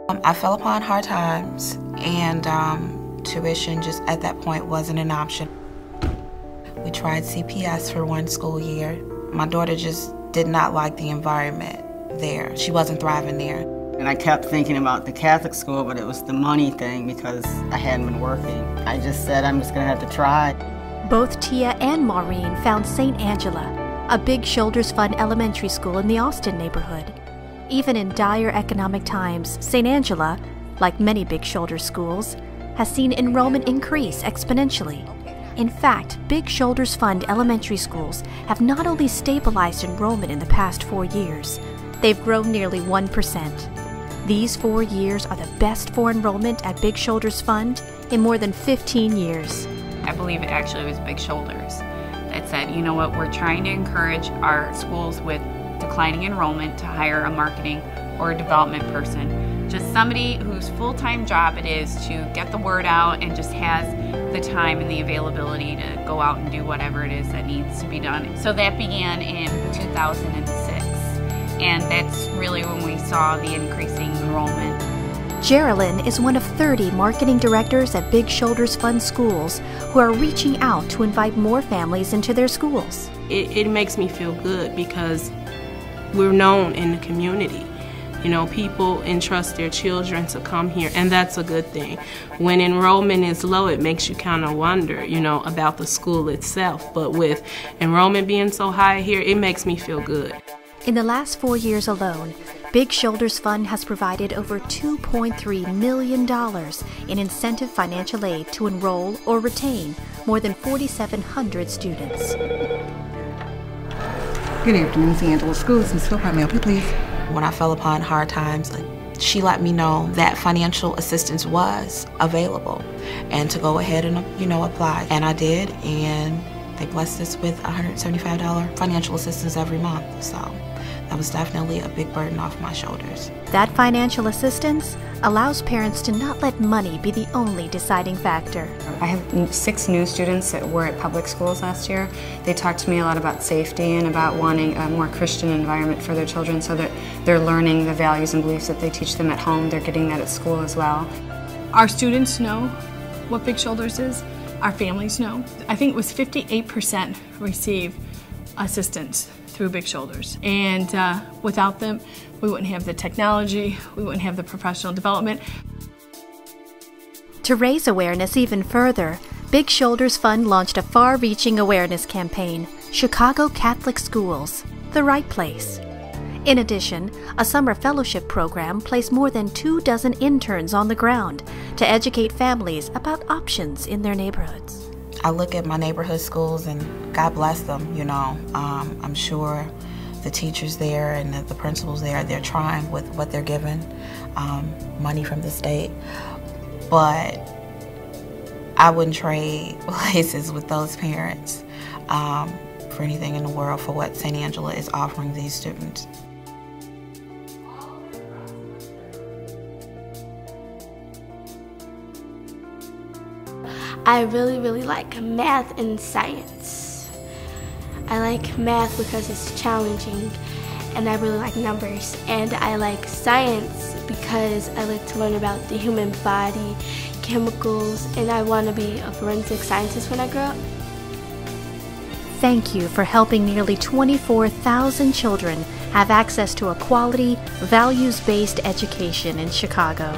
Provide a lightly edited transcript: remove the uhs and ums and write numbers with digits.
I fell upon hard times, and tuition just at that point wasn't an option. We tried CPS for one school year. My daughter just did not like the environment there. She wasn't thriving there. And I kept thinking about the Catholic school, but it was the money thing because I hadn't been working. I just said I'm just gonna have to try. Both Tia and Maureen found St. Angela, a Big Shoulders Fund elementary school in the Austin neighborhood. Even in dire economic times, St. Angela, like many Big Shoulders schools, has seen enrollment increase exponentially. In fact, Big Shoulders Fund elementary schools have not only stabilized enrollment in the past 4 years, they've grown nearly 1%. These 4 years are the best for enrollment at Big Shoulders Fund in more than 15 years. I believe it actually was Big Shoulders that said, you know what, we're trying to encourage our schools with declining enrollment to hire a marketing or a development person. Just somebody whose full-time job it is to get the word out and just has the time and the availability to go out and do whatever it is that needs to be done. So that began in 2006, and that's really when we saw the increasing enrollment. Geraldine is one of 30 marketing directors at Big Shoulders Fund schools who are reaching out to invite more families into their schools. It makes me feel good because we're known in the community. You know, people entrust their children to come here, and that's a good thing. When enrollment is low, it makes you kind of wonder, you know, about the school itself. But with enrollment being so high here, it makes me feel good. In the last 4 years alone, Big Shoulders Fund has provided over $2.3 million in incentive financial aid to enroll or retain more than 4,700 students. Good afternoon, St. Angela Schools. Ms. Philpott, may I help you, please? When I fell upon hard times, she let me know that financial assistance was available and to go ahead and, apply. And I did, and they blessed us with $175 financial assistance every month. So that was definitely a big burden off my shoulders. That financial assistance allows parents to not let money be the only deciding factor. I have 6 new students that were at public schools last year. They talked to me a lot about safety and about wanting a more Christian environment for their children so that they're learning the values and beliefs that they teach them at home. They're getting that at school as well. Our students know what Big Shoulders is. Our families know. I think it was 58% receive assistance through Big Shoulders. And without them, we wouldn't have the technology, we wouldn't have the professional development. To raise awareness even further, Big Shoulders Fund launched a far-reaching awareness campaign, Chicago Catholic Schools, the right place. In addition, a summer fellowship program placed more than 24 interns on the ground to educate families about options in their neighborhoods. I look at my neighborhood schools and God bless them, I'm sure the teachers there and the principals there, they're trying with what they're given, money from the state. But I wouldn't trade places with those parents for anything in the world for what St. Angela is offering these students. I really like math and science. I like math because it's challenging, and I really like numbers. And I like science because I like to learn about the human body, chemicals, and I want to be a forensic scientist when I grow up. Thank you for helping nearly 24,000 children have access to a quality, values-based education in Chicago.